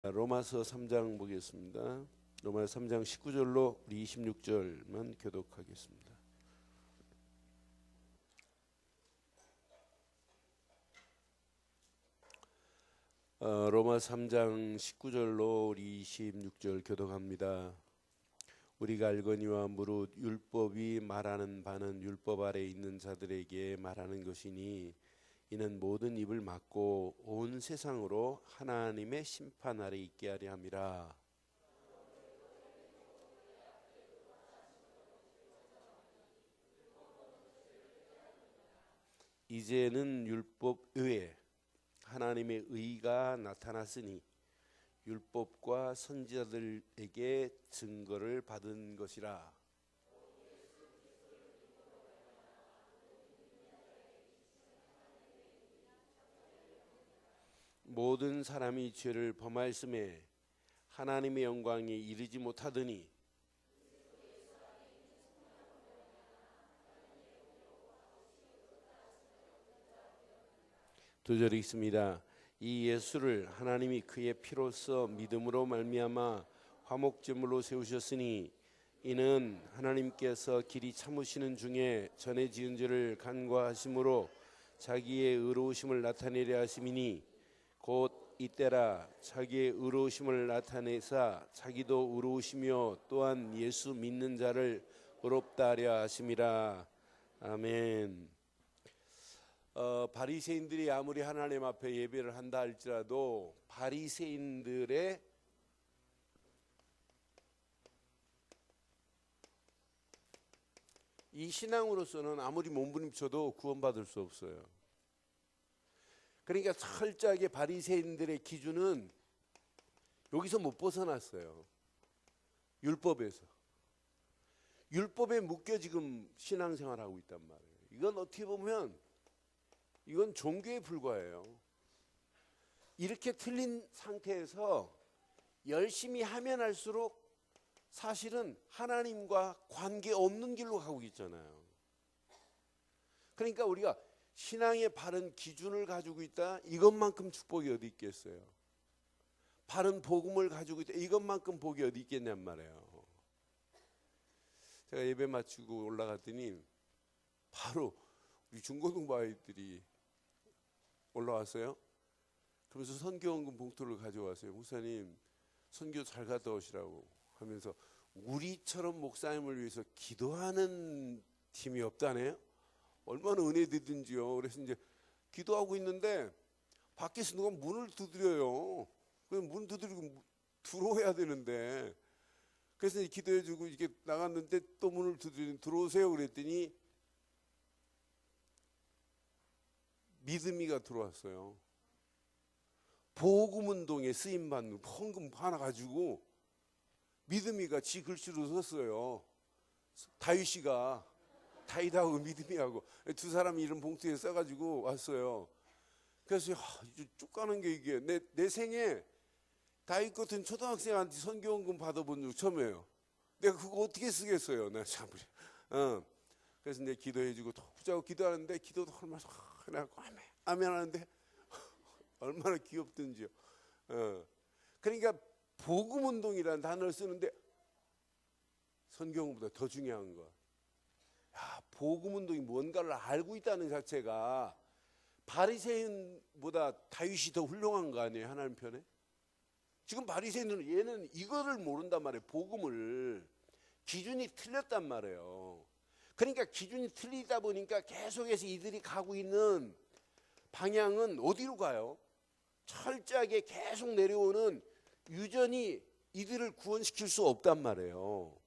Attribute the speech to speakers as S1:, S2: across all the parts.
S1: 로마서 3장 보겠습니다. 로마서 3장 19절로 우리 26절만 교독하겠습니다. 로마서 3장 19절로 우리 26절 교독합니다. 우리가 알거니와 무릇 율법이 말하는 바는 율법 아래 있는 자들에게 말하는 것이니 이는 모든 입을 막고 온 세상으로 하나님의 심판 아래 있게 하려 함이라. 이제는 율법 외에 하나님의 의가 나타났으니 율법과 선지자들에게 증거를 받은 것이라. 모든 사람이 죄를 범하였음에 하나님의 영광에 이르지 못하더니 두 절이 있습니다. 이 예수를 하나님이 그의 피로써 믿음으로 말미암아 화목제물로 세우셨으니 이는 하나님께서 길이 참으시는 중에 전에 지은 죄를 간과하심으로 자기의 의로우심을 나타내려 하심이니 곧 이때라 자기의 의로우심을 나타내사 자기도 의로우시며 또한 예수 믿는 자를 의롭다 하려 하심이라. 아멘. 바리새인들이 아무리 하나님 앞에 예배를 한다 할지라도 바리새인들의 이 신앙으로서는 아무리 몸부림쳐도 구원받을 수 없어요. 그러니까 철저하게 바리새인들의 기준은 여기서 못 벗어났어요. 율법에서. 율법에 묶여 지금 신앙생활하고 있단 말이에요. 이건 어떻게 보면 이건 종교에 불과해요. 이렇게 틀린 상태에서 열심히 하면 할수록 사실은 하나님과 관계없는 길로 가고 있잖아요. 그러니까 우리가 신앙의 바른 기준을 가지고 있다, 이것만큼 축복이 어디 있겠어요. 바른 복음을 가지고 있다, 이것만큼 복이 어디 있겠냔 말이에요. 제가 예배 마치고 올라갔더니 바로 우리 중고등부 아이들이 올라왔어요. 그러면서 선교원금 봉투를 가져왔어요. 목사님 선교 잘 갔다 오시라고 하면서 우리처럼 목사님을 위해서 기도하는 팀이 없다네요. 얼마나 은혜되든지요. 그래서 이제 기도하고 있는데 밖에서 누가 문을 두드려요. 그럼 문 두드리고 들어와야 되는데, 그래서 기도해주고 이렇게 나갔는데 또 문을 두드리고 들어오세요 그랬더니 믿음이가 들어왔어요. 복음운동에 쓰임받는 헌금 하나 가지고 믿음이가 지 글씨로 썼어요. 다윗이가 다윗하고 믿음이하고 두 사람 이름 봉투에 써가지고 왔어요. 그래서 이제 쭉 가는 게 이게 내 생에 다윗 같은 초등학생한테 선교원금 받아본 적 처음이에요. 내가 그거 어떻게 쓰겠어요. 나 참. 그래서 내 기도해주고 후자고 기도하는데 기도도 얼마나 해갖고 아멘 하는데 얼마나 귀엽든지요. 그러니까 복음운동이라는 단어를 쓰는데 선교원금보다 더 중요한 거. 복음운동이 뭔가를 알고 있다는 자체가 바리새인보다 다윗이 더 훌륭한 거 아니에요, 하나님 편에? 지금 바리새인은 얘는 이거를 모른단 말이에요. 복음을. 기준이 틀렸단 말이에요. 그러니까 기준이 틀리다 보니까 계속해서 이들이 가고 있는 방향은 어디로 가요? 철저하게 계속 내려오는, 유전이 이들을 구원시킬 수 없단 말이에요.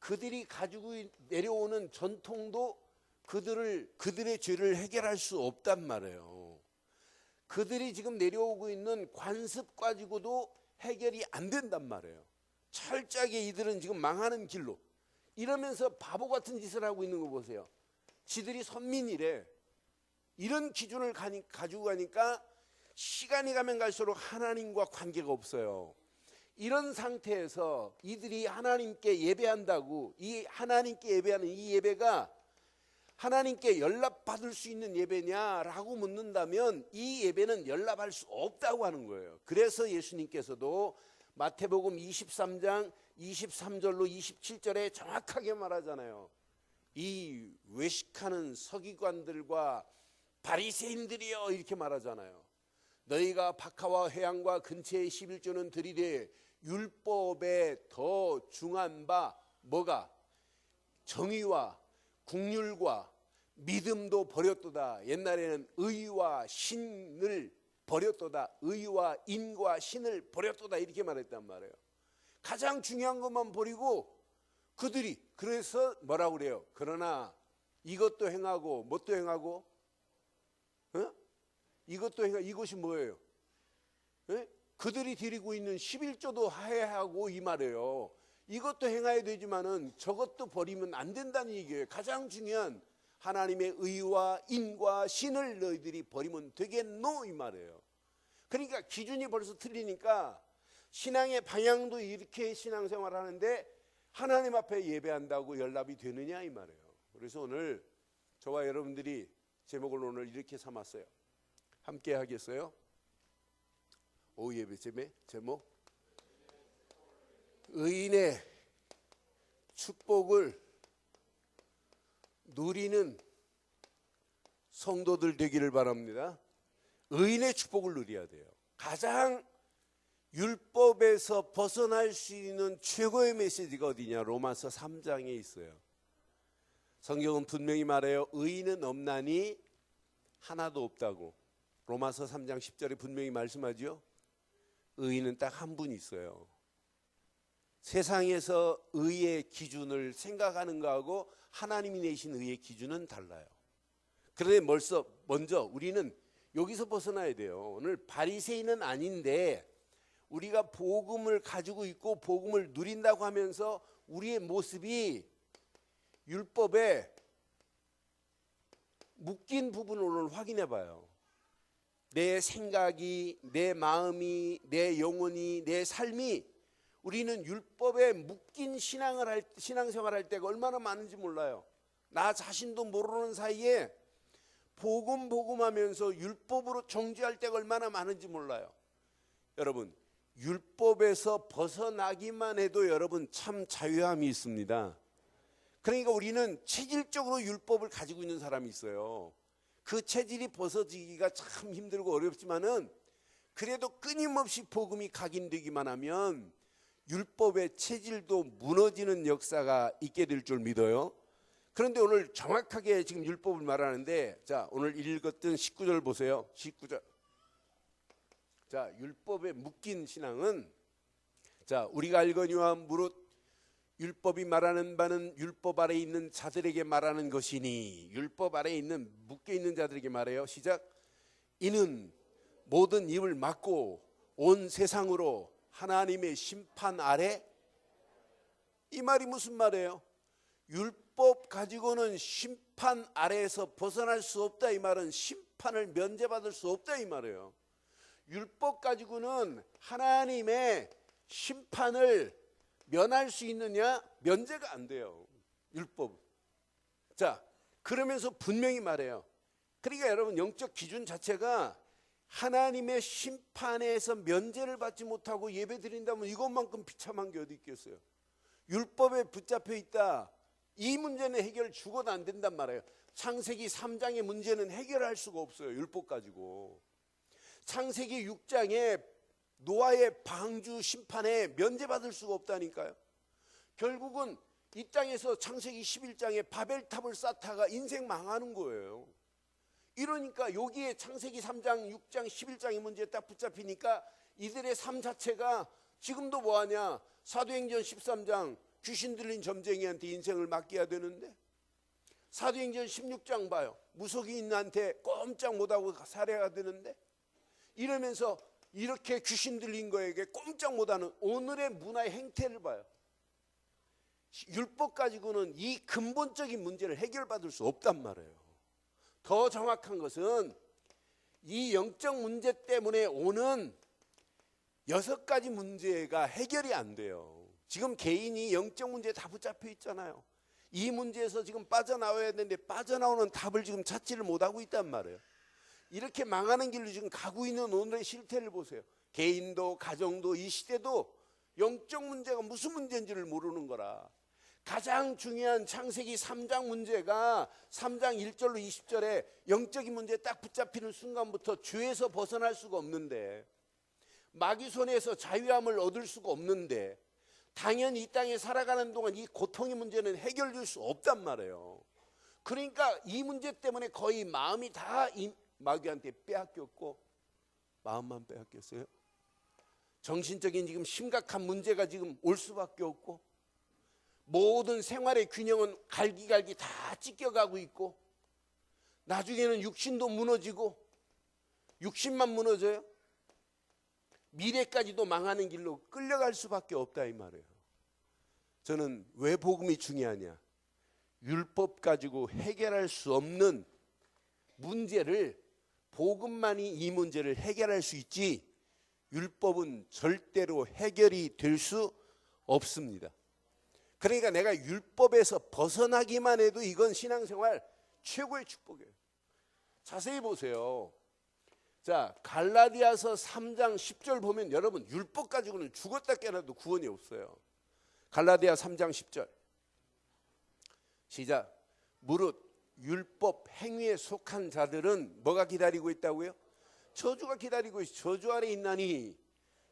S1: 그들이 가지고 내려오는 전통도 그들의 죄를 해결할 수 없단 말이에요. 그들이 지금 내려오고 있는 관습 가지고도 해결이 안 된단 말이에요. 철저하게 이들은 지금 망하는 길로, 이러면서 바보 같은 짓을 하고 있는 거 보세요. 지들이 선민이래. 이런 기준을 가지고 가니까 시간이 가면 갈수록 하나님과 관계가 없어요. 이런 상태에서 이들이 하나님께 예배한다고, 이 하나님께 예배하는 이 예배가 하나님께 연락받을 수 있는 예배냐라고 묻는다면 이 예배는 연락할 수 없다고 하는 거예요. 그래서 예수님께서도 마태복음 23장 23절로 27절에 정확하게 말하잖아요. 이 외식하는 서기관들과 바리새인들이여 이렇게 말하잖아요. 너희가 박하와 회양과 근처의 11조는 드리되 율법에 더 중한 바 뭐가? 정의와 국률과 믿음도 버렸도다. 옛날에는 의와 신을 버렸도다. 의와 인과 신을 버렸도다 이렇게 말했단 말이에요. 가장 중요한 것만 버리고 그들이 그래서 뭐라고 그래요? 그러나 이것도 행하고 뭣도 행하고 이것도 행하고 이것이 뭐예요? 그들이 드리고 있는 11조도 하야하고 이 말이에요. 이것도 행해야 되지만은 저것도 버리면 안 된다는 얘기예요. 가장 중요한 하나님의 의와 인과 신을 너희들이 버리면 되겠노 이 말이에요. 그러니까 기준이 벌써 틀리니까 신앙의 방향도 이렇게 신앙생활 하는데 하나님 앞에 예배한다고 연락이 되느냐 이 말이에요. 그래서 오늘 저와 여러분들이 제목을 오늘 이렇게 삼았어요. 함께 하겠어요? 오후 예배 제목 의인의 축복을 누리는 성도들 되기를 바랍니다. 의인의 축복을 누려야 돼요. 가장 율법에서 벗어날 수 있는 최고의 메시지가 어디냐? 로마서 3장에 있어요. 성경은 분명히 말해요. 의인은 없나니 하나도 없다고. 로마서 3장 10절에 분명히 말씀하죠. 의인은 딱 한 분 있어요. 세상에서 의의 기준을 생각하는 거하고 하나님이 내신 의의 기준은 달라요. 그런데 먼저 우리는 여기서 벗어나야 돼요. 오늘 바리새인은 아닌데 우리가 복음을 가지고 있고 복음을 누린다고 하면서 우리의 모습이 율법에 묶인 부분을 오늘 확인해 봐요. 내 생각이, 내 마음이, 내 영혼이, 내 삶이 우리는 율법에 묶인 신앙생활할 때가 얼마나 많은지 몰라요. 나 자신도 모르는 사이에 복음하면서 율법으로 정죄할 때가 얼마나 많은지 몰라요. 여러분 율법에서 벗어나기만 해도 여러분 참 자유함이 있습니다. 그러니까 우리는 체질적으로 율법을 가지고 있는 사람이 있어요. 그 체질이 벗어지기가 참 힘들고 어렵지만은 그래도 끊임없이 복음이 각인되기만 하면 율법의 체질도 무너지는 역사가 있게 될 줄 믿어요. 그런데 오늘 정확하게 지금 율법을 말하는데 자 오늘 읽었던 19절 보세요. 19절. 자 율법에 묶인 신앙은 자 우리가 알거니와 무릇 율법이 말하는 바는 율법 아래에 있는 자들에게 말하는 것이니 율법 아래에 있는 묶여 있는 자들에게 말해요. 시작. 이는 모든 입을 막고 온 세상으로 하나님의 심판 아래. 이 말이 무슨 말이에요? 율법 가지고는 심판 아래에서 벗어날 수 없다. 이 말은 심판을 면제받을 수 없다 이 말이에요. 율법 가지고는 하나님의 심판을 면할 수 있느냐? 면제가 안 돼요. 율법. 자, 그러면서 분명히 말해요. 그러니까 여러분 영적 기준 자체가 하나님의 심판에서 면제를 받지 못하고 예배 드린다면 이것만큼 비참한 게 어디 있겠어요. 율법에 붙잡혀 있다. 이 문제는 해결 죽어도 안 된단 말이에요. 창세기 3장의 문제는 해결할 수가 없어요. 율법 가지고. 창세기 6장에 노아의 방주 심판에 면제받을 수가 없다니까요. 결국은 이 땅에서 창세기 11장에 바벨탑을 쌓다가 인생 망하는 거예요. 이러니까 여기에 창세기 3장, 6장, 11장의 문제에 딱 붙잡히니까 이들의 삶 자체가 지금도 뭐하냐. 사도행전 13장 귀신 들린 점쟁이한테 인생을 맡겨야 되는데 사도행전 16장 봐요. 무속인한테 꼼짝 못하고 살해가 되는데 이러면서 이렇게 귀신 들린 거에게 꼼짝 못하는 오늘의 문화의 행태를 봐요. 율법 가지고는 이 근본적인 문제를 해결받을 수 없단 말이에요. 더 정확한 것은 이 영적 문제 때문에 오는 6가지 문제가 해결이 안 돼요. 지금 개인이 영적 문제에 다 붙잡혀 있잖아요. 이 문제에서 지금 빠져나와야 되는데 빠져나오는 답을 지금 찾지를 못하고 있단 말이에요. 이렇게 망하는 길로 지금 가고 있는 오늘의 실태를 보세요. 개인도 가정도 이 시대도 영적 문제가 무슨 문제인지를 모르는 거라. 가장 중요한 창세기 3장 문제가 3장 1절로 20절에 영적인 문제에 딱 붙잡히는 순간부터 죄에서 벗어날 수가 없는데, 마귀 손에서 자유함을 얻을 수가 없는데, 당연히 이 땅에 살아가는 동안 이 고통의 문제는 해결될 수 없단 말이에요. 그러니까 이 문제 때문에 거의 마음이 다 마귀한테 빼앗겼고, 마음만 빼앗겼어요. 정신적인 지금 심각한 문제가 지금 올 수밖에 없고, 모든 생활의 균형은 갈기갈기 다 찢겨가고 있고, 나중에는 육신도 무너지고, 육신만 무너져요. 미래까지도 망하는 길로 끌려갈 수밖에 없다 이 말이에요. 저는 왜 복음이 중요하냐? 율법 가지고 해결할 수 없는 문제를 복음만이 이 문제를 해결할 수 있지, 율법은 절대로 해결이 될 수 없습니다. 그러니까 내가 율법에서 벗어나기만 해도 이건 신앙생활 최고의 축복이에요. 자세히 보세요. 자, 갈라디아서 3장 10절 보면 여러분, 율법 가지고는 죽었다 깨어나도 구원이 없어요. 갈라디아 3장 10절 시작. 무릇 율법 행위에 속한 자들은 뭐가 기다리고 있다고요? 저주가 기다리고 있어. 저주 아래 있나니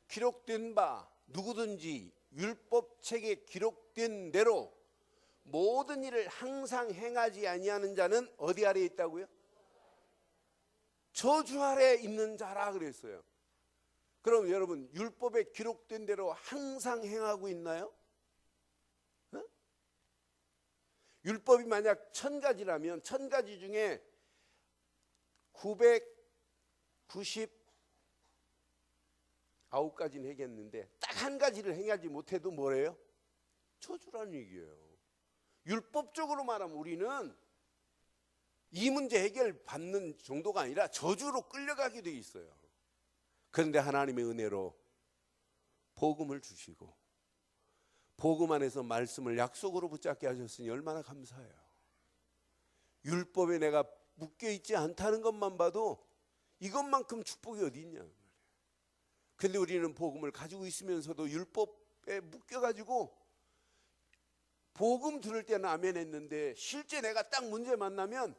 S1: 기록된 바 누구든지 율법책에 기록된 대로 모든 일을 항상 행하지 아니하는 자는 어디 아래에 있다고요? 저주 아래 있는 자라 그랬어요. 그럼 여러분, 율법에 기록된 대로 항상 행하고 있나요? 어? 율법이 만약 1000가지라면 1000가지 중에 999가지는 행했는데 딱 한 가지를 행하지 못해도 뭐래요? 저주라는 얘기예요. 율법적으로 말하면 우리는 이 문제 해결 받는 정도가 아니라 저주로 끌려가게 돼 있어요. 그런데 하나님의 은혜로 복음을 주시고 복음 안에서 말씀을 약속으로 붙잡게 하셨으니 얼마나 감사해요. 율법에 내가 묶여있지 않다는 것만 봐도 이것만큼 축복이 어디 있냐. 그런데 우리는 복음을 가지고 있으면서도 율법에 묶여가지고 복음 들을 때는 아멘 했는데 실제 내가 딱 문제 만나면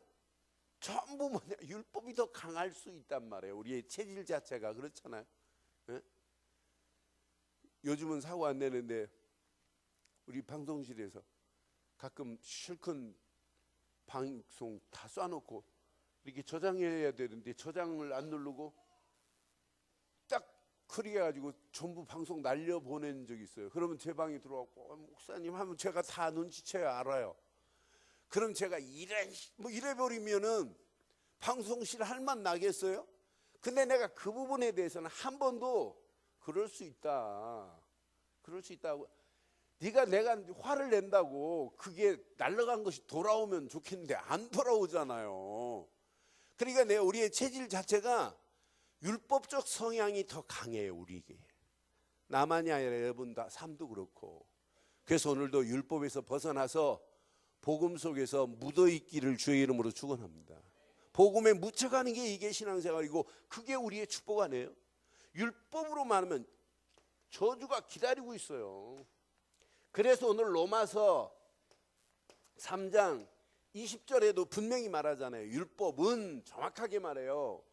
S1: 전부 뭐냐, 율법이 더 강할 수 있단 말이에요. 우리의 체질 자체가 그렇잖아요. 예? 요즘은 사고 안 내는데 우리 방송실에서 가끔 실컷 방송 다 쏴놓고 이렇게 저장해야 되는데 저장을 안 누르고 딱 그렇게 해가지고 전부 방송 날려보낸 적이 있어요. 그러면 제 방에 들어왔고 목사님 하면 제가 다 눈치채야 알아요. 그럼 제가 이래버리면은 방송실 할 맛 나겠어요? 근데 내가 그 부분에 대해서는 한 번도 그럴 수 있다. 그럴 수 있다고. 네가 내가 화를 낸다고 그게 날아간 것이 돌아오면 좋겠는데 안 돌아오잖아요. 그러니까 우리의 체질 자체가 율법적 성향이 더 강해요. 우리에게. 나만이 아니라 여러분 다 삶도 그렇고. 그래서 오늘도 율법에서 벗어나서 복음 속에서 묻어있기를 주의 이름으로 축원합니다. 복음에 묻혀가는 게 이게 신앙생활이고 그게 우리의 축복 아니에요? 율법으로 말하면 저주가 기다리고 있어요. 그래서 오늘 로마서 3장 20절에도 분명히 말하잖아요. 율법은 정확하게 말해요.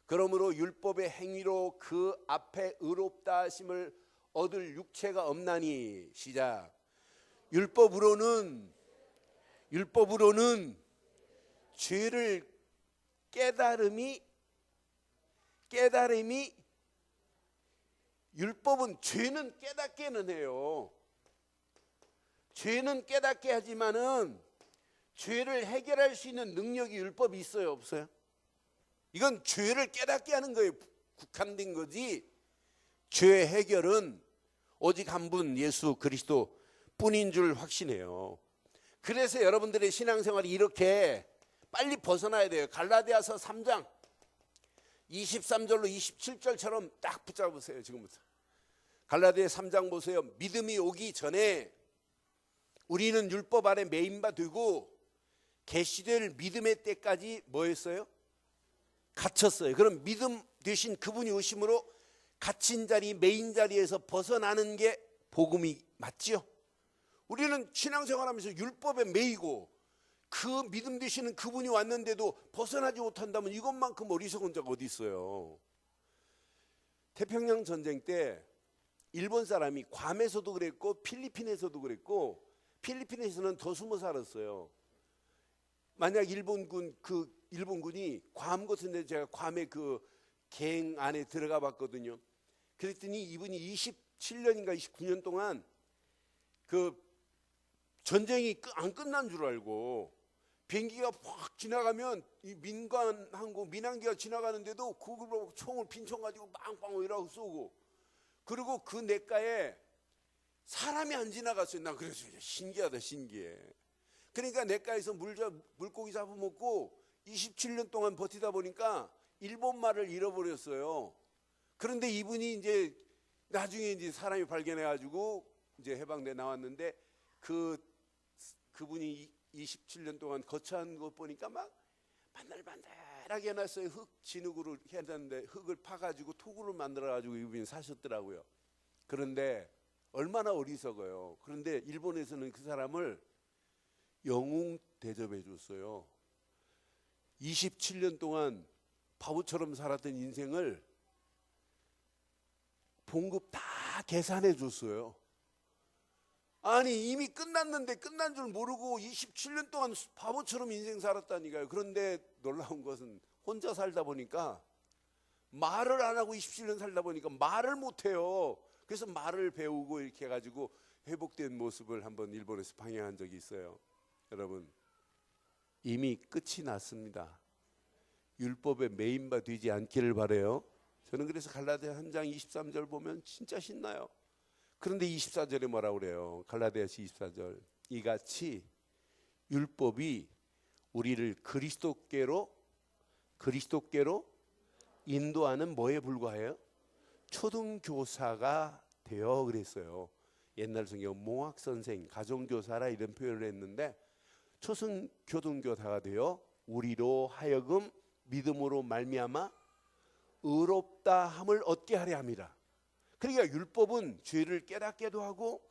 S1: 그러므로 율법의 행위로 그 앞에 의롭다 하심을 얻을 육체가 없나니. 시작. 율법으로는 죄를 깨달음이 율법은 죄는 깨닫게는 해요. 죄는 깨닫게 하지만은 죄를 해결할 수 있는 능력이 율법이 있어요, 없어요? 이건 죄를 깨닫게 하는 거에 국한된 거지. 죄 해결은 오직 한 분 예수 그리스도 뿐인 줄 확신해요. 그래서 여러분들의 신앙생활이 이렇게 빨리 벗어나야 돼요. 갈라디아서 3장 23절로 27절처럼 딱 붙잡으세요. 지금부터 갈라디아 3장 보세요. 믿음이 오기 전에 우리는 율법 아래 매인 바 되고 계시될 믿음의 때까지 뭐 했어요? 갇혔어요. 그럼 믿음 되신 그분이 오심으로 갇힌 자리, 매인 자리에서 벗어나는 게 복음이 맞지요? 우리는 신앙생활하면서 율법에 매이고 그 믿음 되시는 그분이 왔는데도 벗어나지 못한다면 이것만큼 어리석은 자가 어디 있어요? 태평양 전쟁 때 일본 사람이 괌에서도 그랬고 필리핀에서도 그랬고, 필리핀에서는 더 숨어 살았어요. 만약 일본군이 괌 같은데, 제가 괌의 그 갱 안에 들어가 봤거든요. 그랬더니 이분이 27년인가 29년 동안 그 전쟁이 안 끝난 줄 알고 비행기가 확 지나가면 이 민간 항공 민항기가 지나가는데도 그걸로 총을 빈총 가지고 빵빵 이라고 쏘고, 그리고 그 냇가에 사람이 안 지나갔어요. 난 그래서 신기하다, 신기해. 그러니까 냇가에서 물고기 잡아먹고 27년 동안 버티다 보니까 일본 말을 잃어버렸어요. 그런데 이분이 이제 나중에 이제 사람이 발견해가지고 이제 해방돼 나왔는데, 그분이 27년 동안 거처한 거 보니까 막 반들반들하게 해놨어요. 흙 진흙으로 해놨는데 흙을 파가지고 토구를 만들어가지고 이분이 사셨더라고요. 그런데 얼마나 어리석어요. 그런데 일본에서는 그 사람을 영웅 대접해 줬어요. 27년 동안 바보처럼 살았던 인생을 봉급 다 계산해 줬어요. 아니 이미 끝났는데 끝난 줄 모르고 27년 동안 바보처럼 인생 살았다니까요. 그런데 놀라운 것은 혼자 살다 보니까 말을 안 하고 27년 살다 보니까 말을 못 해요. 그래서 말을 배우고 이렇게 해가지고 회복된 모습을 한번 일본에서 방영한 적이 있어요. 여러분, 이미 끝이 났습니다. 율법에 매인 바 되지 않기를 바라요. 저는 그래서 갈라디아 3장 23절 보면 진짜 신나요. 그런데 24절에 뭐라고 그래요? 갈라디아서 24절. 이같이 율법이 우리를 그리스도께로 인도하는 뭐에 불과해요? 초등교사가 되어 그랬어요. 옛날 성경 몽학선생, 가정교사라 이런 표현을 했는데, 초등교사가 되어 우리로 하여금 믿음으로 말미암아 의롭다 함을 얻게 하려 함이라. 그러니까 율법은 죄를 깨닫게도 하고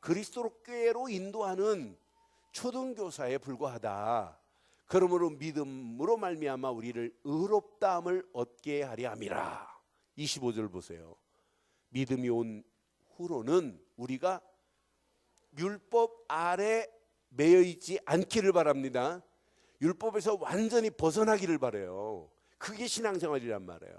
S1: 그리스도께로 인도하는 초등교사에 불과하다. 그러므로 믿음으로 말미암아 우리를 의롭다함을 얻게 하려 함이라. 25절 보세요. 믿음이 온 후로는 우리가 율법 아래 매여 있지 않기를 바랍니다. 율법에서 완전히 벗어나기를 바라요. 그게 신앙생활이란 말이에요.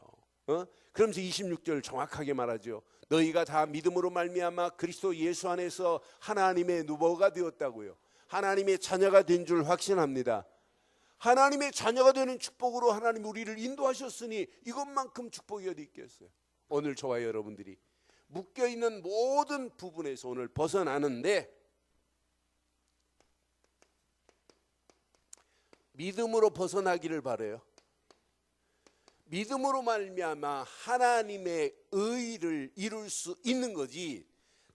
S1: 그러면서 26절 정확하게 말하죠. 너희가 다 믿음으로 말미암아 그리스도 예수 안에서 하나님의 누보가 되었다고요. 하나님의 자녀가 된 줄 확신합니다. 하나님의 자녀가 되는 축복으로 하나님이 우리를 인도하셨으니 이것만큼 축복이 어디 있겠어요. 오늘 저와 여러분들이 묶여있는 모든 부분에서 오늘 벗어나는데, 믿음으로 벗어나기를 바라요. 믿음으로 말미암아 하나님의 의를 이룰 수 있는 거지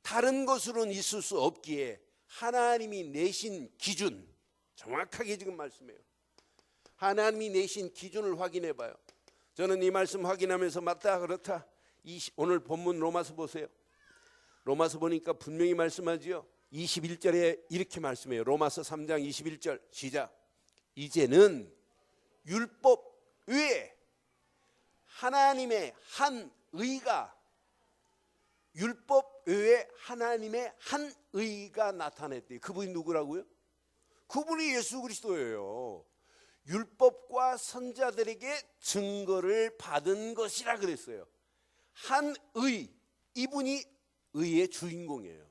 S1: 다른 것으로는 있을 수 없기에 하나님이 내신 기준, 정확하게 지금 말씀해요. 하나님이 내신 기준을 확인해 봐요. 저는 이 말씀 확인하면서 맞다 그렇다. 오늘 본문 로마서 보세요. 로마서 보니까 분명히 말씀하지요. 21절에 이렇게 말씀해요. 로마서 3장 21절 시작. 이제는 율법 외에 하나님의 한 의가, 율법 외에 하나님의 한 의가 나타났대요. 그분이 누구라고요? 그분이 예수 그리스도예요. 율법과 선자들에게 증거를 받은 것이라 그랬어요. 한 의, 이분이 의의 주인공이에요.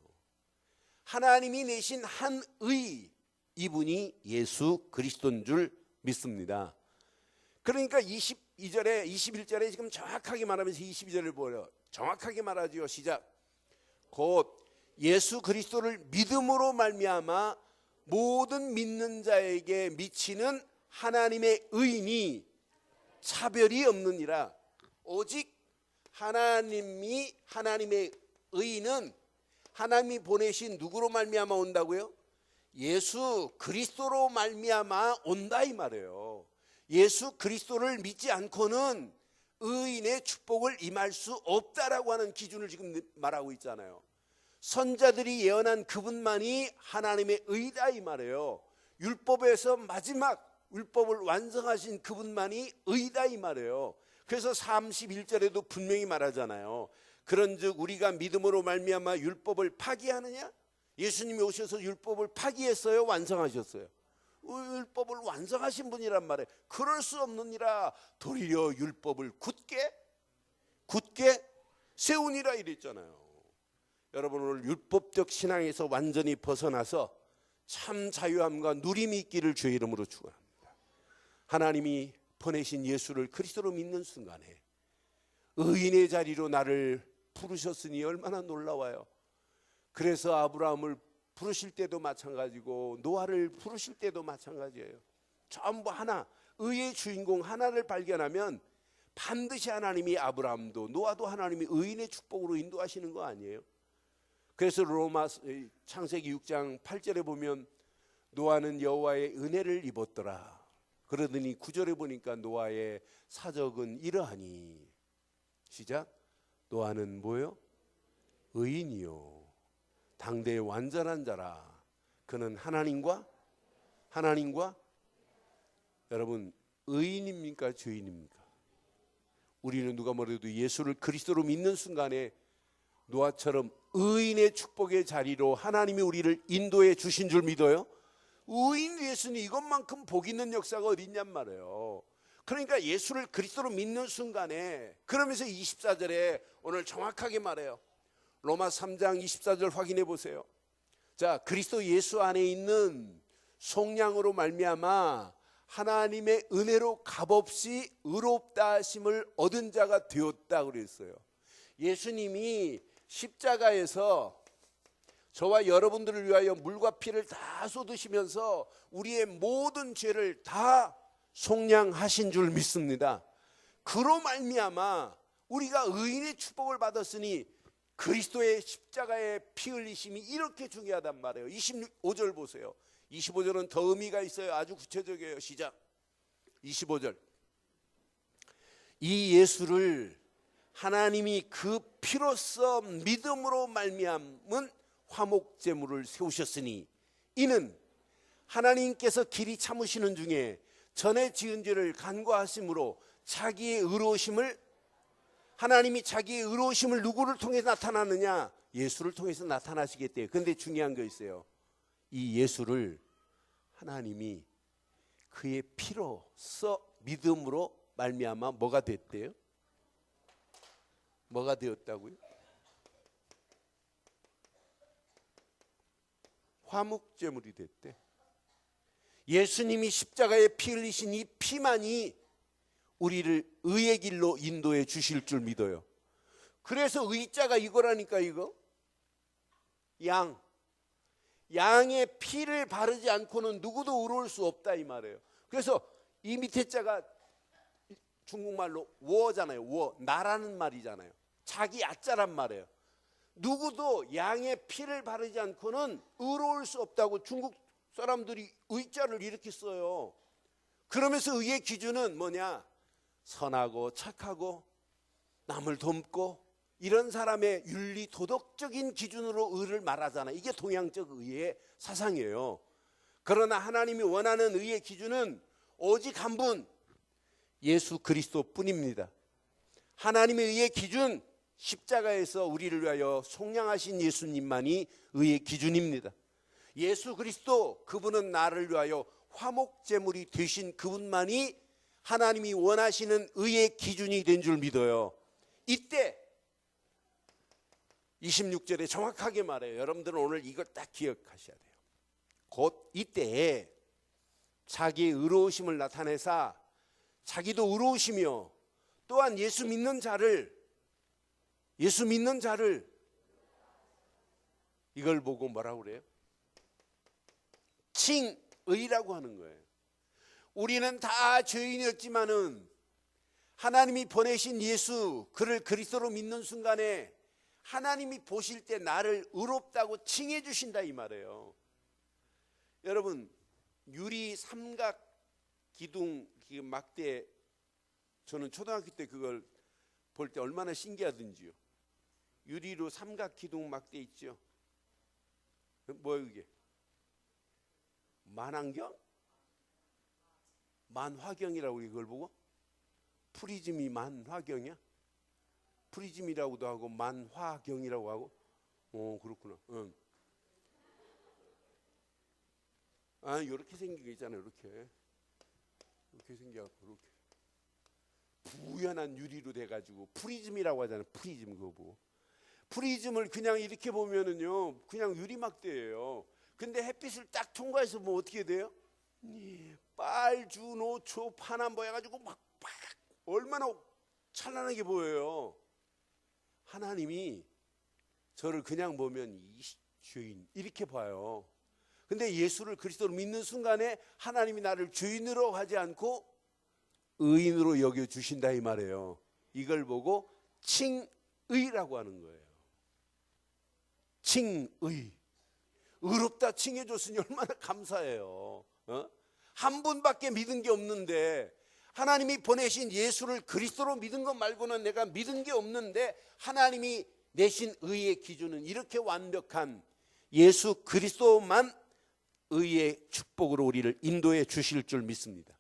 S1: 하나님이 내신 한 의, 이분이 예수 그리스도인 줄 믿습니다. 그러니까 22절에 21절에 지금 정확하게 말하면서 22절을 보여 정확하게 말하지요. 시작. 곧 예수 그리스도를 믿음으로 말미암아 모든 믿는 자에게 미치는 하나님의 의인이 차별이 없느니라. 오직 하나님의 의인은 하나님이 보내신 누구로 말미암아 온다고요? 예수 그리스도로 말미암아 온다 이 말이에요. 예수 그리스도를 믿지 않고는 의인의 축복을 임할 수 없다라고 하는 기준을 지금 말하고 있잖아요. 선자들이 예언한 그분만이 하나님의 의다 이 말이에요. 율법에서 마지막 율법을 완성하신 그분만이 의다 이 말이에요. 그래서 31절에도 분명히 말하잖아요. 그런즉 우리가 믿음으로 말미암아 율법을 파기하느냐? 예수님이 오셔서 율법을 파기했어요? 완성하셨어요? 율법을 완성하신 분이란 말이에요. 그럴 수 없느니라 도리어 율법을 굳게 세우니라 이랬잖아요. 여러분, 오늘 율법적 신앙에서 완전히 벗어나서 참 자유함과 누림이 있기를 주의 이름으로 축원합니다. 하나님이 보내신 예수를 그리스도로 믿는 순간에 의인의 자리로 나를 부르셨으니 얼마나 놀라워요. 그래서 아브라함을 부르실 때도 마찬가지고 노아를 부르실 때도 마찬가지예요. 전부 하나, 의의 주인공 하나를 발견하면 반드시 하나님이 아브라함도 노아도 하나님이 의인의 축복으로 인도하시는 거 아니에요? 그래서 로마 창세기 6장 8절에 보면 노아는 여호와의 은혜를 입었더라. 그러더니 9절에 보니까 노아의 사적은 이러하니, 시작, 노아는 뭐요? 의인이요 당대의 완전한 자라. 그는 하나님과 여러분, 의인입니까 죄인입니까? 우리는 누가 뭐래도 예수를 그리스도로 믿는 순간에 노아처럼 의인의 축복의 자리로 하나님이 우리를 인도해 주신 줄 믿어요? 의인 예수는 이것만큼 복 있는 역사가 어디 있냔 말이에요. 그러니까 예수를 그리스도로 믿는 순간에, 그러면서 24절에 오늘 정확하게 말해요. 로마 3장 24절 확인해 보세요. 자, 그리스도 예수 안에 있는 속량으로 말미암아 하나님의 은혜로 값없이 의롭다 하심을 얻은 자가 되었다 그랬어요. 예수님이 십자가에서 저와 여러분들을 위하여 물과 피를 다 쏟으시면서 우리의 모든 죄를 다 속량하신 줄 믿습니다. 그로 말미암아 우리가 의인의 축복을 받았으니 그리스도의 십자가의 피 흘리심이 이렇게 중요하단 말이에요. 25절 보세요. 25절은 더 의미가 있어요. 아주 구체적이에요. 시작. 25절. 이 예수를 하나님이 그 피로써 믿음으로 말미암은 화목제물을 세우셨으니 이는 하나님께서 길이 참으시는 중에 전에 지은 죄를 간과하심으로 자기의 의로우심을, 하나님이 자기의 의로우심을 누구를 통해서 나타나느냐? 예수를 통해서 나타나시겠대요. 그런데 중요한 거 있어요. 이 예수를 하나님이 그의 피로써 믿음으로 말미암아 뭐가 됐대요? 뭐가 되었다고요? 화목제물이 됐대. 예수님이 십자가에 피 흘리신 이 피만이 우리를 의의 길로 인도해 주실 줄 믿어요. 그래서 의자가 이거라니까. 이거 양의 피를 바르지 않고는 누구도 의로울 수 없다 이 말이에요. 그래서 이 밑에 자가 중국말로 워잖아요. 워, 나라는 말이잖아요. 자기 아자란 말이에요. 누구도 양의 피를 바르지 않고는 의로울 수 없다고 중국 사람들이 의자를 이렇게 써요. 그러면서 의의 기준은 뭐냐? 선하고 착하고 남을 돕고 이런 사람의 윤리 도덕적인 기준으로 의를 말하잖아요. 이게 동양적 의의 사상이에요. 그러나 하나님이 원하는 의의 기준은 오직 한 분, 예수 그리스도뿐입니다. 하나님의 의의 기준, 십자가에서 우리를 위하여 속량하신 예수님만이 의의 기준입니다. 예수 그리스도, 그분은 나를 위하여 화목제물이 되신 그분만이 하나님이 원하시는 의의 기준이 된 줄 믿어요. 이때 26절에 정확하게 말해요. 여러분들은 오늘 이걸 딱 기억하셔야 돼요. 곧 이때에 자기의 의로우심을 나타내사 자기도 의로우시며 또한 예수 믿는 자를 이걸 보고 뭐라고 그래요? 칭의라고 하는 거예요. 우리는 다 죄인이었지만은 하나님이 보내신 예수, 그를 그리스도로 믿는 순간에 하나님이 보실 때 나를 의롭다고 칭해 주신다 이 말이에요. 여러분 유리 삼각 기둥 막대, 저는 초등학교 때 그걸 볼 때 얼마나 신기하던지요. 유리로 삼각 기둥 막대 있죠. 뭐예요 그게? 만안경? 만화경이라고 이걸 보고? 프리즘이 만화경이야? 프리즘이라고도 하고 만화경이라고 하고? 그렇구나. 응. 아, 이렇게 생긴 게 있잖아요. 이렇게 생겨갖고 이렇게 부연한 유리로 돼가지고 프리즘이라고 하잖아요. 프리즘 그거 보고. 프리즘을 그냥 이렇게 보면은요, 그냥 유리막대예요. 근데 햇빛을 딱 통과해서 뭐 어떻게 돼요? 빨주노초 파란 보여가지고 막 얼마나 찬란하게 보여요. 하나님이 저를 그냥 보면 이 죄인 이렇게 봐요. 근데 예수를 그리스도로 믿는 순간에 하나님이 나를 죄인으로 하지 않고 의인으로 여겨주신다 이 말이에요. 이걸 보고 칭의라고 하는 거예요. 칭의. 의롭다 칭해줬으니 얼마나 감사해요. 한 분밖에 믿은 게 없는데, 하나님이 보내신 예수를 그리스도로 믿은 것 말고는 내가 믿은 게 없는데, 하나님이 내신 의의 기준은 이렇게 완벽한 예수 그리스도만 의의 축복으로 우리를 인도해 주실 줄 믿습니다.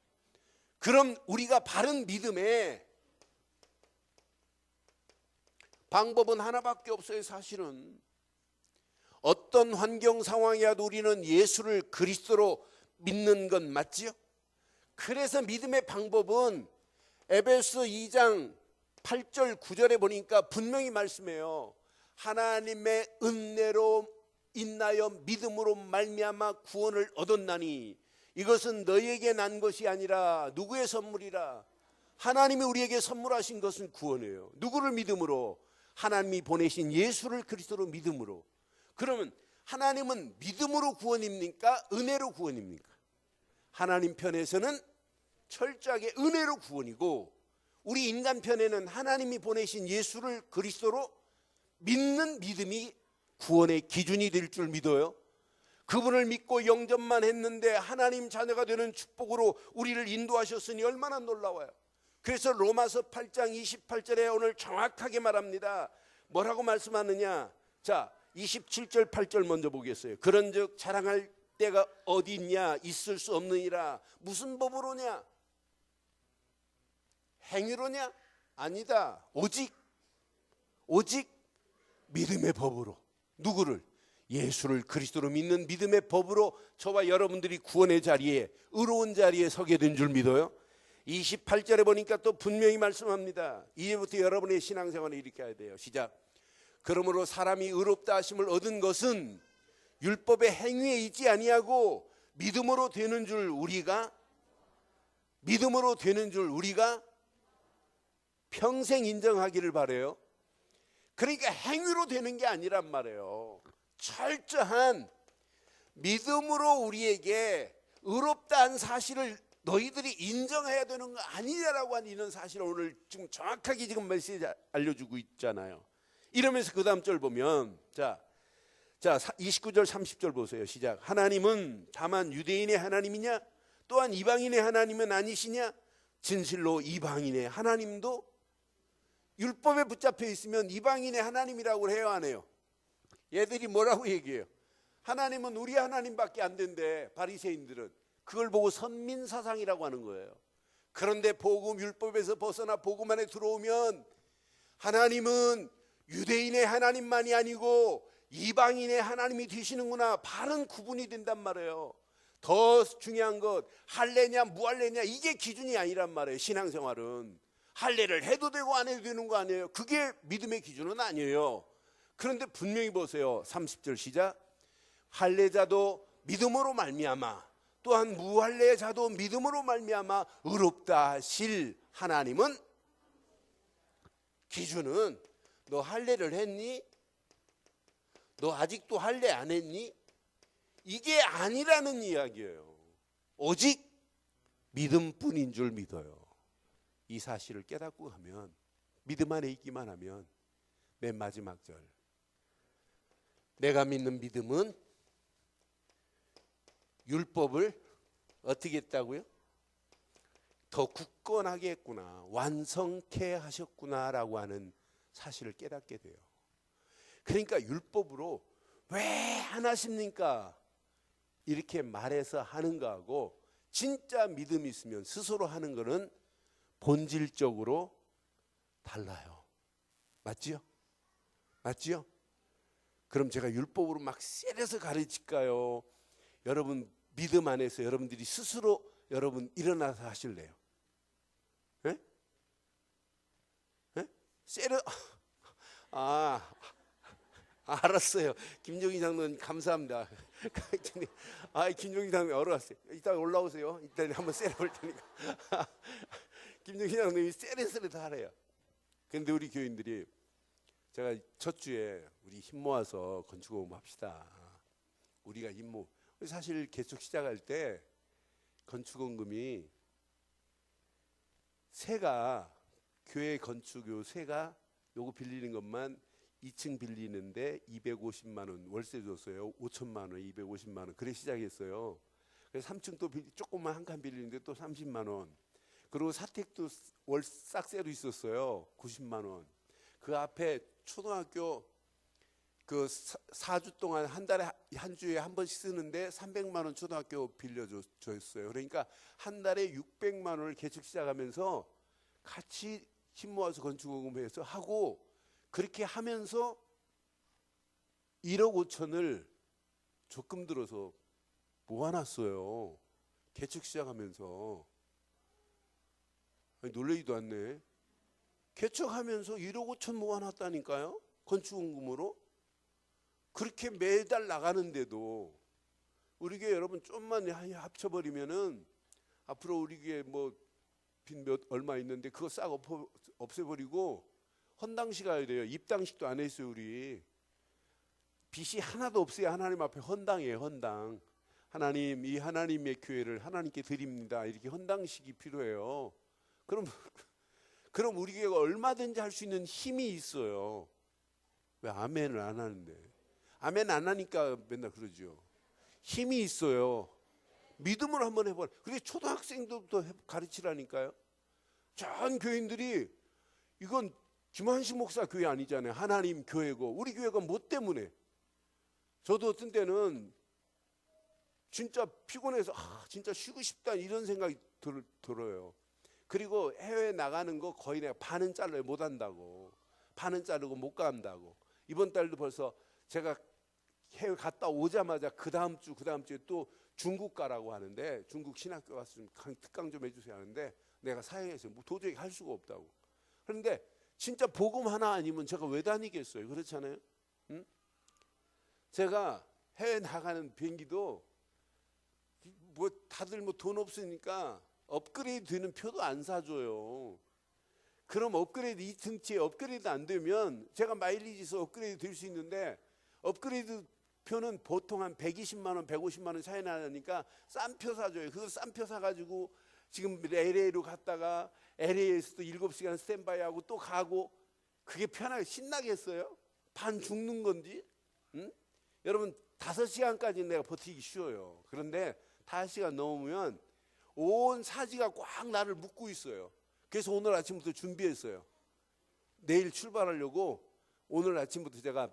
S1: 그럼 우리가 바른 믿음의 방법은 하나밖에 없어요. 사실은 어떤 환경 상황이라도 우리는 예수를 그리스도로 믿는 건 맞지요? 그래서 믿음의 방법은 에베소 2장 8절 9절에 보니까 분명히 말씀해요. 하나님의 은혜로 인하여 믿음으로 말미암아 구원을 얻었나니 이것은 너희에게 난 것이 아니라 누구의 선물이라? 하나님이 우리에게 선물하신 것은 구원이에요. 누구를 믿음으로? 하나님이 보내신 예수를 그리스도로 믿음으로. 그러면 하나님은 믿음으로 구원입니까? 은혜로 구원입니까? 하나님 편에서는 철저하게 은혜로 구원이고, 우리 인간 편에는 하나님이 보내신 예수를 그리스도로 믿는 믿음이 구원의 기준이 될 줄 믿어요. 그분을 믿고 영접만 했는데 하나님 자녀가 되는 축복으로 우리를 인도하셨으니 얼마나 놀라워요. 그래서 로마서 8장 28절에 오늘 정확하게 말합니다. 뭐라고 말씀하느냐? 자, 27절 8절 먼저 보겠어요. 그런즉 자랑할 때가 어디 있냐? 있을 수 없느니라. 무슨 법으로냐? 행위로냐? 아니다. 오직 믿음의 법으로. 누구를? 예수를 그리스도로 믿는 믿음의 법으로 저와 여러분들이 구원의 자리에, 의로운 자리에 서게 된 줄 믿어요. 28절에 보니까 또 분명히 말씀합니다. 이제부터 여러분의 신앙생활을 이렇게 해야 돼요. 시작. 그러므로 사람이 의롭다 하심을 얻은 것은 율법의 행위에 있지 아니하고 믿음으로 되는 줄 우리가 평생 인정하기를 바라요. 그러니까 행위로 되는 게 아니란 말이에요. 철저한 믿음으로 우리에게 의롭다는 사실을 너희들이 인정해야 되는 거 아니냐라고 하는 이런 사실을 오늘 지금 정확하게 지금 메시지 알려주고 있잖아요. 이러면서 그 다음 절 보면 자 29절 30절 보세요. 시작. 하나님은 다만 유대인의 하나님이냐? 또한 이방인의 하나님은 아니시냐? 진실로 이방인의 하나님도 율법에 붙잡혀 있으면 이방인의 하나님이라고 해요, 안 해요? 얘들이 뭐라고 얘기해요? 하나님은 우리 하나님밖에 안 된대. 바리새인들은 그걸 보고 선민사상이라고 하는 거예요. 그런데 복음 율법에서 벗어나 복음 안에 들어오면 하나님은 유대인의 하나님만이 아니고 이방인의 하나님이 되시는구나. 바른 구분이 된단 말이에요. 더 중요한 것, 할례냐 무할례냐 이게 기준이 아니란 말이에요. 신앙생활은 할례를 해도 되고 안 해도 되는 거 아니에요. 그게 믿음의 기준은 아니에요. 그런데 분명히 보세요. 30절 시작. 할례자도 믿음으로 말미암아 또한 무할례자도 믿음으로 말미암아 의롭다 하실 하나님은, 기준은 너 할례를 했니? 너 아직도 할례 안 했니? 이게 아니라는 이야기예요. 오직 믿음뿐인 줄 믿어요. 이 사실을 깨닫고 하면, 믿음 안에 있기만 하면, 맨 마지막 절, 내가 믿는 믿음은 율법을 어떻게 했다고요? 더 굳건하게 했구나, 완성케 하셨구나라고 하는 사실을 깨닫게 돼요. 그러니까 율법으로 왜 안 하십니까? 이렇게 말해서 하는 거하고 진짜 믿음이 있으면 스스로 하는 거는 본질적으로 달라요. 맞지요? 맞지요? 그럼 제가 율법으로 막 세려서 가르칠까요? 여러분 믿음 안에서 여러분들이 스스로 여러분 일어나서 하실래요? 예? 예? 세려 알았어요. 김종희 장로님 감사합니다. 김종희 장로님 얼어갔어요. 이따 올라오세요. 이따 한번 세려볼 테니까. 김종희 장로님이 세레세레 하래요. 근데 우리 교인들이 제가 첫 주에 우리 힘 모아서 건축공부 합시다. 우리가 힘 모으. 사실 개척 시작할 때 건축원금이 세가 교회 건축 요 세가 요거 빌리는 것만 2층 빌리는데 250만 원 월세 줬어요. 5천만 원, 250만 원. 그래 시작했어요. 그래서 3층 또 조금만 한 칸 빌리는데 또 30만 원. 그리고 사택도 월 싹세로 있었어요. 90만 원. 그 앞에 초등학교 그 4주 동안 한 달에 한 주에 한 번씩 쓰는데 300만 원 초등학교 빌려줬어요. 그러니까 한 달에 600만 원을 개척 시작하면서 같이 힘 모아서 건축공부해서 하고 그렇게 하면서 1억 5천을 적금 들어서 모아놨어요. 개척 시작하면서. 아니, 놀라지도 않네. 개척하면서 1억 5천 모아놨다니까요. 건축원금으로. 그렇게 매달 나가는데도 우리 교회 여러분 좀만 합쳐버리면은 앞으로 우리 교회 뭐 빚 얼마 있는데 그거 싹 없애버리고 헌당식 가야 돼요. 입당식도 안 했어요. 우리 빚이 하나도 없어요. 하나님 앞에 헌당이에요. 헌당. 하나님, 이 하나님의 교회를 하나님께 드립니다. 이렇게 헌당식이 필요해요. 그럼 우리 교회가 얼마든지 할 수 있는 힘이 있어요. 왜 아멘을 안 하는데? 아멘 안 하니까 맨날 그러죠. 힘이 있어요. 믿음으로 한번 해봐. 그게 초등학생들부터 가르치라니까요. 전 교인들이 이건 김한식 목사 교회 아니잖아요. 하나님 교회고. 우리 교회가 뭐 때문에? 저도 어떤 때는 진짜 피곤해서 진짜 쉬고 싶다 이런 생각이 들어요. 그리고 해외 나가는 거 거의 내가 반은 잘라요. 못 한다고. 반은 자르고 못 간다고. 이번 달도 벌써 제가 해외 갔다 오자마자 그 다음 주에 또 중국 가라고 하는데 중국 신학교 가서 좀 특강 좀 해주세요 하는데 내가 사양해서 뭐 도저히 할 수가 없다고. 그런데 진짜 복음 하나 아니면 제가 왜 다니겠어요? 그렇잖아요. 응? 제가 해외 나가는 비행기도 뭐 다들 뭐 돈 없으니까 업그레이드 되는 표도 안 사줘요. 그럼 업그레이드 2층치에 업그레이드 안 되면 제가 마일리지에서 업그레이드 될 수 있는데 업그레이드 표는 보통 한 120만 원, 150만 원 차이 나니까 싼 표 사줘요. 그거 싼 표 사가지고 지금 LA로 갔다가 LA에서도 7시간 스탠바이하고 또 가고 그게 편하게 신나겠어요? 반 죽는 건지? 응? 여러분 5시간까지 내가 버티기 쉬워요. 그런데 5시간 넘으면 온 사지가 꽉 나를 묶고 있어요. 그래서 오늘 아침부터 준비했어요. 내일 출발하려고 오늘 아침부터 제가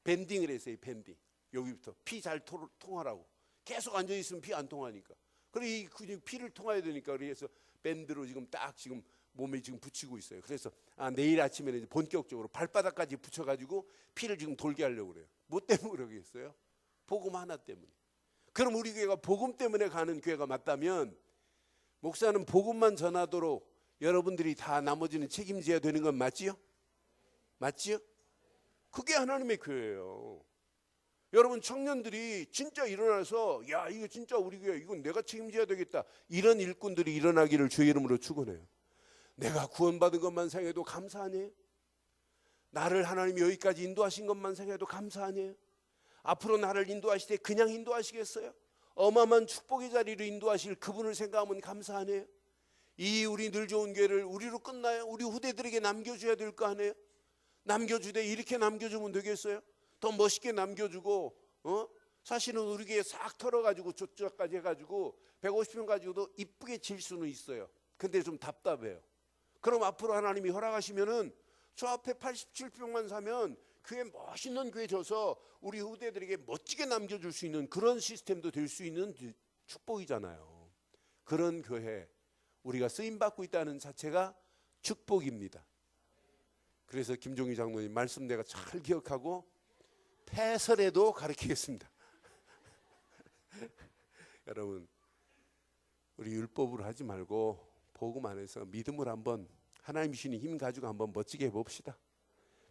S1: 밴딩을 했어요. 밴딩. 여기부터 피 잘 통하라고. 계속 앉아있으면 피 안 통하니까. 그래 이 피를 통해야 되니까 그래서 밴드로 지금 딱 지금 몸에 지금 붙이고 있어요. 그래서 내일 아침에는 이제 본격적으로 발바닥까지 붙여가지고 피를 지금 돌게 하려고 그래요. 뭐 때문에 그러겠어요? 복음 하나 때문에. 그럼 우리 교회가 복음 때문에 가는 교회가 맞다면 목사는 복음만 전하도록 여러분들이 다 나머지는 책임져야 되는 건 맞지요? 맞지요? 그게 하나님의 교회예요. 여러분 청년들이 진짜 일어나서 야 이거 진짜 우리 교회 이건 내가 책임져야 되겠다 이런 일꾼들이 일어나기를 주의 이름으로 축원해요. 내가 구원받은 것만 생각해도 감사 아니에요? 나를 하나님이 여기까지 인도하신 것만 생각해도 감사 아니에요? 앞으로 나를 인도하실 때 그냥 인도하시겠어요? 어마어마한 축복의 자리로 인도하실 그분을 생각하면 감사 아니에요? 이 우리 늘 좋은 교회를 우리로 끝나요? 우리 후대들에게 남겨줘야 될 거 아니에요? 남겨주되 이렇게 남겨주면 되겠어요? 더 멋있게 남겨주고 사실은 우리 교회 싹 털어가지고 저쪽까지 해가지고 150평 가지고도 이쁘게 질 수는 있어요. 근데 좀 답답해요. 그럼 앞으로 하나님이 허락하시면은 저 앞에 87평만 사면 교회 멋있는 교회 져서 우리 후대들에게 멋지게 남겨줄 수 있는 그런 시스템도 될 수 있는 축복이잖아요. 그런 교회 우리가 쓰임받고 있다는 자체가 축복입니다. 그래서 김종희 장로님 말씀 내가 잘 기억하고 패설에도 가르치겠습니다. 여러분, 우리 율법으로 하지 말고 복음 안에서 믿음을 한번 하나님 주시는 힘 가지고 한번 멋지게 해봅시다.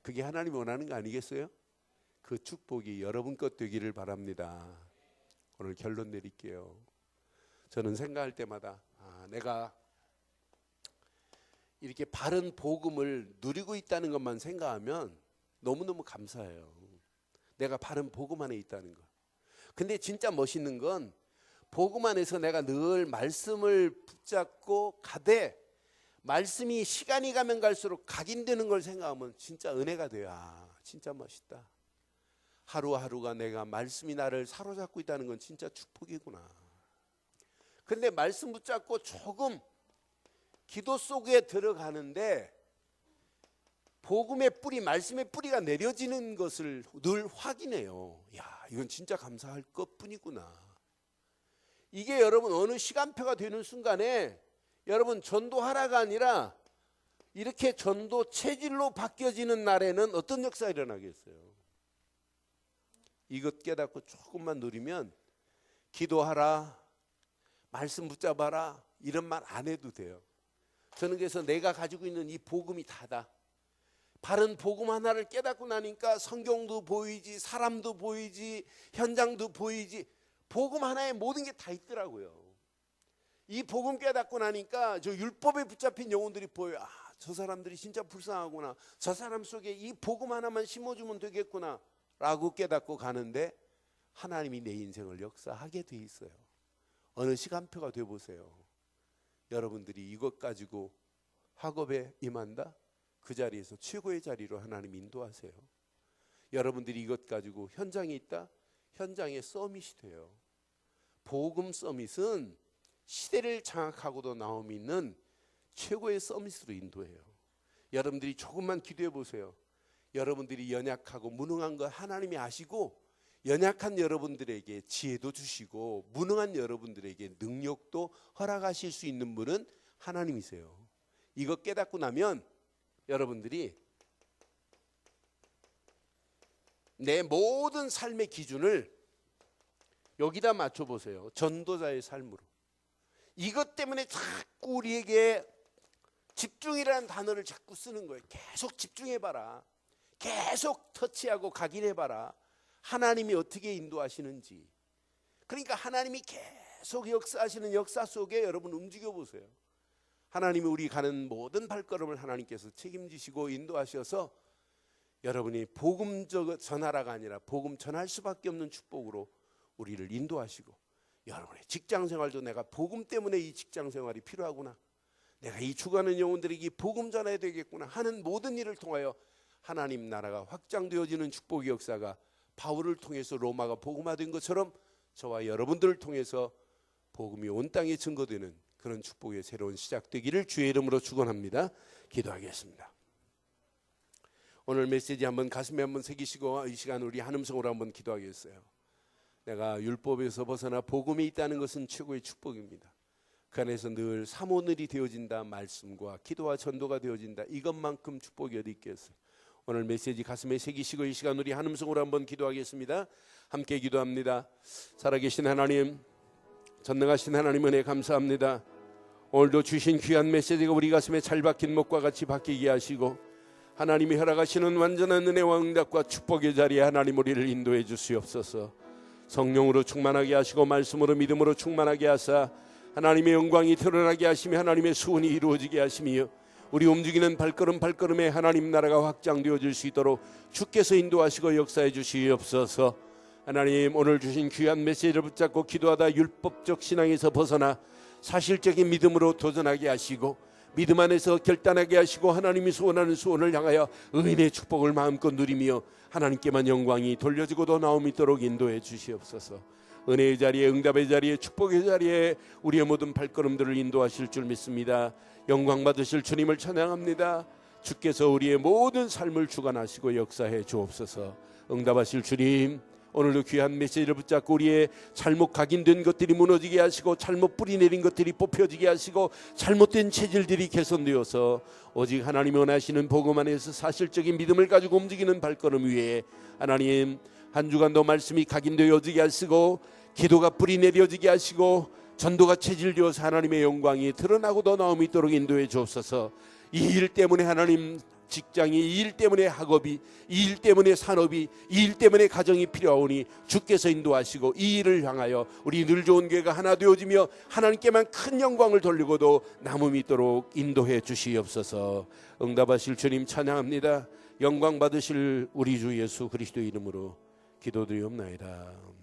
S1: 그게 하나님이 원하는 거 아니겠어요? 그 축복이 여러분 것 되기를 바랍니다. 오늘 결론 내릴게요. 저는 생각할 때마다 내가 이렇게 바른 복음을 누리고 있다는 것만 생각하면 너무너무 감사해요. 내가 바른 복음 안에 있다는 것. 근데 진짜 멋있는 건 복음 안에서 내가 늘 말씀을 붙잡고 가되 말씀이 시간이 가면 갈수록 각인되는 걸 생각하면 진짜 은혜가 돼요. 진짜 멋있다. 하루하루가 내가 말씀이 나를 사로잡고 있다는 건 진짜 축복이구나. 근데 말씀 붙잡고 조금 기도 속에 들어가는데 복음의 뿌리, 말씀의 뿌리가 내려지는 것을 늘 확인해요. 이건 진짜 감사할 것뿐이구나. 이게 여러분 어느 시간표가 되는 순간에 여러분 전도하라가 아니라 이렇게 전도 체질로 바뀌어지는 날에는 어떤 역사가 일어나겠어요? 이것 깨닫고 조금만 누리면 기도하라, 말씀 붙잡아라 이런 말 안 해도 돼요. 저는 그래서 내가 가지고 있는 이 복음이 다다. 바른 복음 하나를 깨닫고 나니까 성경도 보이지, 사람도 보이지, 현장도 보이지, 복음 하나에 모든 게 다 있더라고요. 이 복음 깨닫고 나니까 저 율법에 붙잡힌 영혼들이 보여요. 저 사람들이 진짜 불쌍하구나. 저 사람 속에 이 복음 하나만 심어주면 되겠구나 라고 깨닫고 가는데 하나님이 내 인생을 역사하게 돼 있어요. 어느 시간표가 돼 보세요. 여러분들이 이것 가지고 학업에 임한다? 그 자리에서 최고의 자리로 하나님 인도하세요. 여러분들이 이것 가지고 현장에 있다? 현장에 서밋이 돼요. 복음 서밋은 시대를 장악하고도 나옴이 있는 최고의 서밋으로 인도해요. 여러분들이 조금만 기도해 보세요. 여러분들이 연약하고 무능한 거 하나님이 아시고 연약한 여러분들에게 지혜도 주시고 무능한 여러분들에게 능력도 허락하실 수 있는 분은 하나님이세요. 이거 깨닫고 나면 여러분들이 내 모든 삶의 기준을 여기다 맞춰보세요. 전도자의 삶으로. 이것 때문에 자꾸 우리에게 집중이라는 단어를 자꾸 쓰는 거예요. 계속 집중해봐라. 계속 터치하고 각인해봐라. 하나님이 어떻게 인도하시는지. 그러니까 하나님이 계속 역사하시는 역사 속에 여러분 움직여보세요. 하나님이 우리 가는 모든 발걸음을 하나님께서 책임지시고 인도하셔서 여러분이 복음 전하라가 아니라 복음 전할 수밖에 없는 축복으로 우리를 인도하시고 여러분의 직장생활도 내가 복음 때문에 이 직장생활이 필요하구나. 내가 이 죽어가는 영혼들에게 복음 전해야 되겠구나 하는 모든 일을 통하여 하나님 나라가 확장되어지는 축복의 역사가 바울을 통해서 로마가 복음화된 것처럼 저와 여러분들을 통해서 복음이 온 땅에 증거되는 그런 축복의 새로운 시작되기를 주의 이름으로 축원합니다. 기도하겠습니다. 오늘 메시지 한번 가슴에 한번 새기시고 이 시간 우리 한음성으로 한번 기도하겠어요. 내가 율법에서 벗어나 복음이 있다는 것은 최고의 축복입니다. 그 안에서 늘 사모늘이 되어진다. 말씀과 기도와 전도가 되어진다. 이것만큼 축복이 어디 있겠어요. 오늘 메시지 가슴에 새기시고 이 시간 우리 한음성으로 한번 기도하겠습니다. 함께 기도합니다. 살아계신 하나님, 전능하신 하나님 은혜 감사합니다. 오늘도 주신 귀한 메시지가 우리 가슴에 잘 박힌 목과 같이 박히게 하시고 하나님이 허락하시는 완전한 은혜와 응답과 축복의 자리에 하나님 우리를 인도해 주시옵소서. 성령으로 충만하게 하시고 말씀으로 믿음으로 충만하게 하사 하나님의 영광이 드러나게 하시며 하나님의 수원이 이루어지게 하시며 우리 움직이는 발걸음에 하나님 나라가 확장되어질 수 있도록 주께서 인도하시고 역사해 주시옵소서. 하나님 오늘 주신 귀한 메시지를 붙잡고 기도하다 율법적 신앙에서 벗어나 사실적인 믿음으로 도전하게 하시고 믿음 안에서 결단하게 하시고 하나님이 소원하는 소원을 향하여 의인의 축복을 마음껏 누리며 하나님께만 영광이 돌려지고 더 나옴이 있도록 인도해 주시옵소서. 은혜의 자리에, 응답의 자리에, 축복의 자리에 우리의 모든 발걸음들을 인도하실 줄 믿습니다. 영광 받으실 주님을 찬양합니다. 주께서 우리의 모든 삶을 주관하시고 역사해 주옵소서. 응답하실 주님, 오늘도 귀한 메시지를 붙잡고 우리의 잘못 각인된 것들이 무너지게 하시고 잘못 뿌리내린 것들이 뽑혀지게 하시고 잘못된 체질들이 개선되어서 오직 하나님이 원하시는 복음 안에서 사실적인 믿음을 가지고 움직이는 발걸음 위에 하나님 한 주간도 말씀이 각인되어지게 하시고 기도가 뿌리내려지게 하시고 전도가 체질되어서 하나님의 영광이 드러나고 더 나옴이 있도록 인도해 주옵소서. 이 일 때문에 하나님 직장이, 이 일 때문에 학업이, 이 일 때문에 산업이, 이 일 때문에 가정이 필요하오니 주께서 인도하시고 이 일을 향하여 우리 늘 좋은 교회가 하나 되어지며 하나님께만 큰 영광을 돌리고도 남음이 있도록 인도해 주시옵소서. 응답하실 주님 찬양합니다. 영광 받으실 우리 주 예수 그리스도 이름으로 기도드리옵나이다.